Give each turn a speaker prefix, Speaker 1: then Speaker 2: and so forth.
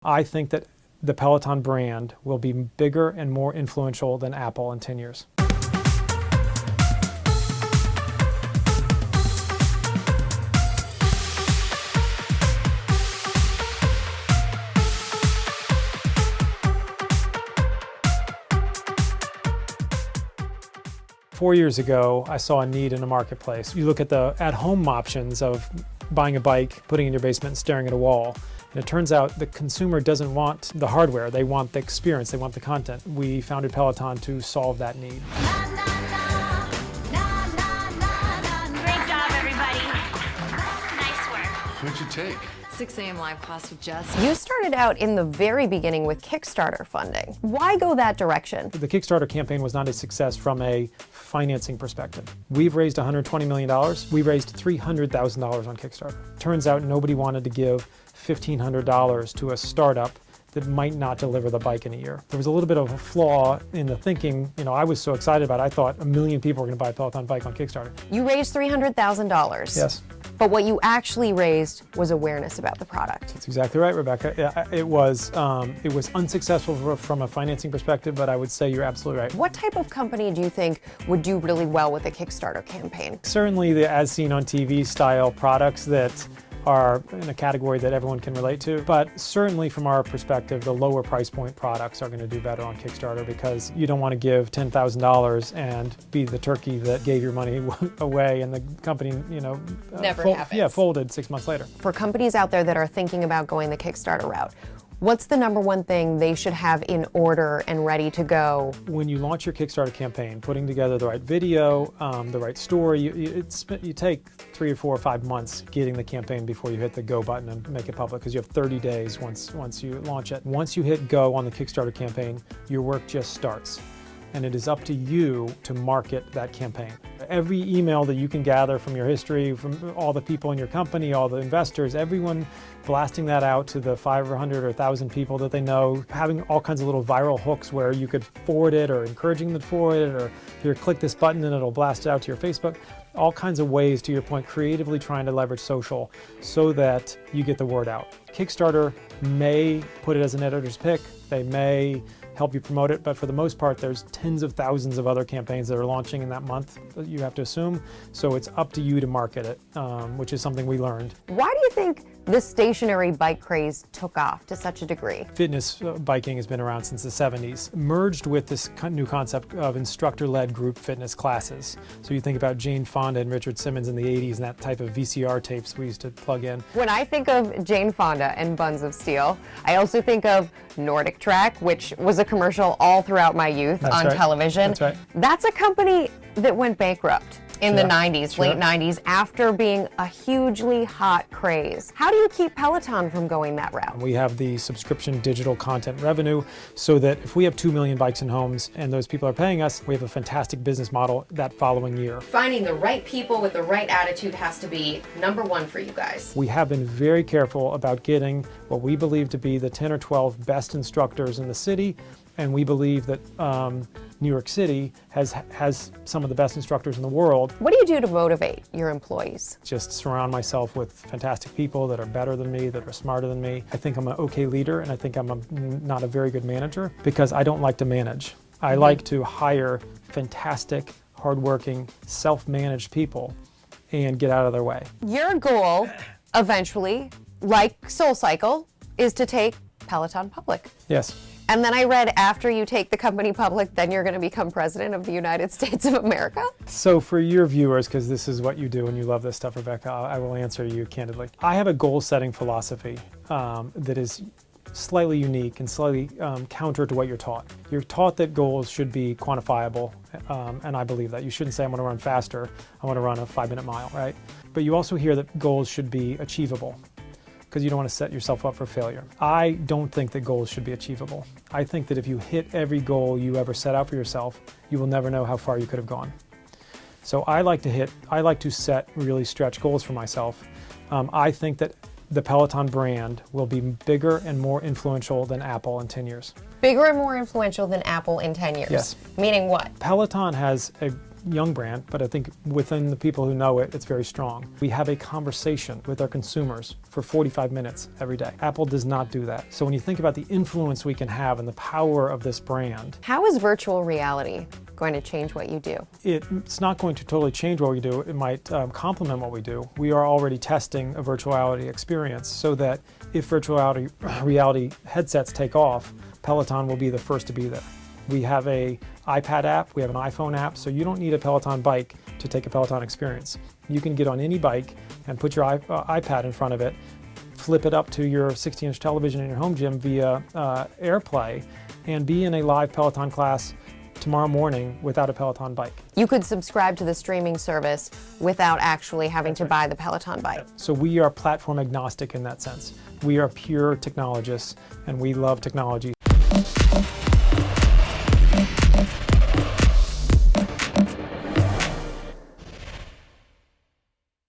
Speaker 1: I think that the Peloton brand will be bigger and more influential than Apple in 10 years. Four years ago, I saw a need in the marketplace. You look at the at-home options of buying a bike, putting it in your basement, and staring at a wall. And it turns out the consumer doesn't want the hardware, they want the experience, they want the content. We founded Peloton to solve that need.
Speaker 2: Great job, everybody. Nice work.
Speaker 3: What'd you take?
Speaker 4: 6 a.m. live class with Jess.
Speaker 5: You started out in the very beginning with Kickstarter funding. Why go that direction?
Speaker 1: The Kickstarter campaign was not a success from a financing perspective. We've raised $120 million. We raised $300,000 on Kickstarter. Turns out nobody wanted to give $1,500 to a startup that might not deliver the bike in a year. There was a little bit of a flaw in the thinking. I was so excited about it. I thought 1 million people were going to buy a Peloton bike on Kickstarter.
Speaker 5: You raised $300,000.
Speaker 1: Yes.
Speaker 5: But what you actually raised was awareness about the product.
Speaker 1: That's exactly right, Rebecca. It was unsuccessful from a financing perspective, but I would say you're absolutely right.
Speaker 5: What type of company do you think would do really well with a Kickstarter campaign?
Speaker 1: Certainly the as seen on TV style products that are in a category that everyone can relate to. But certainly from our perspective, the lower price point products are going to do better on Kickstarter because you don't want to give $10,000 and be the turkey that gave your money away and the company,
Speaker 5: Never happens.
Speaker 1: Folded 6 months later.
Speaker 5: For companies out there that are thinking about going the Kickstarter route, what's the number one thing they should have in order and ready to go?
Speaker 1: When you launch your Kickstarter campaign, putting together the right video, the right story, you take 3 or 4 or 5 months getting the campaign before you hit the go button and make it public because you have 30 days once you launch it. Once you hit go on the Kickstarter campaign, your work just starts. And it is up to you to market that campaign. Every email that you can gather from your history, from all the people in your company, all the investors, everyone blasting that out to the 500 or 1,000 people that they know, having all kinds of little viral hooks where you could forward it or encouraging them to forward it, or here, click this button and it'll blast it out to your Facebook. All kinds of ways, to your point, creatively trying to leverage social so that you get the word out. Kickstarter may put it as an editor's pick. They may help you promote it, but for the most part, there's tens of thousands of other campaigns that are launching in that month, you have to assume. So it's up to you to market it, which is something we learned.
Speaker 5: Why do you think the stationary bike craze took off to such a degree?
Speaker 1: Fitness biking has been around since the 70s, merged with this new concept of instructor-led group fitness classes. So you think about Jane Fonda and Richard Simmons in the 80s and that type of VCR tapes we used to plug in.
Speaker 5: When I think of Jane Fonda and Buns of Steel, I also think of Nordic Track, which was a commercial all throughout my youth on television.
Speaker 1: That's right.
Speaker 5: That's a company that went bankrupt in the 90s, late 90s, after being a hugely hot craze. How do you keep Peloton from going that route?
Speaker 1: We have the subscription digital content revenue so that if we have 2 million bikes in homes and those people are paying us, we have a fantastic business model that following year.
Speaker 5: Finding the right people with the right attitude has to be number one for you guys.
Speaker 1: We have been very careful about getting what we believe to be the 10 or 12 best instructors in the city, and we believe that New York City has some of the best instructors in the world.
Speaker 5: What do you do to motivate your employees?
Speaker 1: Just surround myself with fantastic people that are better than me, that are smarter than me. I think I'm an okay leader, and I think I'm not a very good manager because I don't like to manage. I like to hire fantastic, hardworking, self-managed people and get out of their way.
Speaker 5: Your goal, eventually, like SoulCycle, is to take Peloton public.
Speaker 1: Yes.
Speaker 5: And then I read after you take the company public, then you're going to become president of the United States of America?
Speaker 1: So for your viewers, because this is what you do and you love this stuff, Rebecca, I will answer you candidly. I have a goal-setting philosophy that is slightly unique and slightly counter to what you're taught. You're taught that goals should be quantifiable, and I believe that. You shouldn't say, I want to run faster, I want to run a 5-minute mile, right? But you also hear that goals should be achievable, because you don't want to set yourself up for failure. I don't think that goals should be achievable. I think that if you hit every goal you ever set out for yourself, you will never know how far you could have gone. So I like to set really stretch goals for myself. I think that the Peloton brand will be bigger and more influential than Apple in 10 years.
Speaker 5: Bigger and more influential than Apple in 10 years?
Speaker 1: Yes.
Speaker 5: Meaning what?
Speaker 1: Peloton has young brand, but I think within the people who know it, it's very strong. We have a conversation with our consumers for 45 minutes every day. Apple does not do that. So when you think about the influence we can have and the power of this brand,
Speaker 5: How is virtual reality going to change what you do?
Speaker 1: it's not going to totally change what we do. It might complement what we do. We are already testing a virtual reality experience so that if virtual reality headsets take off, Peloton will be the first to be there. We have an iPad app, we have an iPhone app, so you don't need a Peloton bike to take a Peloton experience. You can get on any bike and put your iPad in front of it, flip it up to your 60-inch television in your home gym via AirPlay, and be in a live Peloton class tomorrow morning without a Peloton bike.
Speaker 5: You could subscribe to the streaming service without actually having to buy the Peloton bike.
Speaker 1: So we are platform agnostic in that sense. We are pure technologists, and we love technology.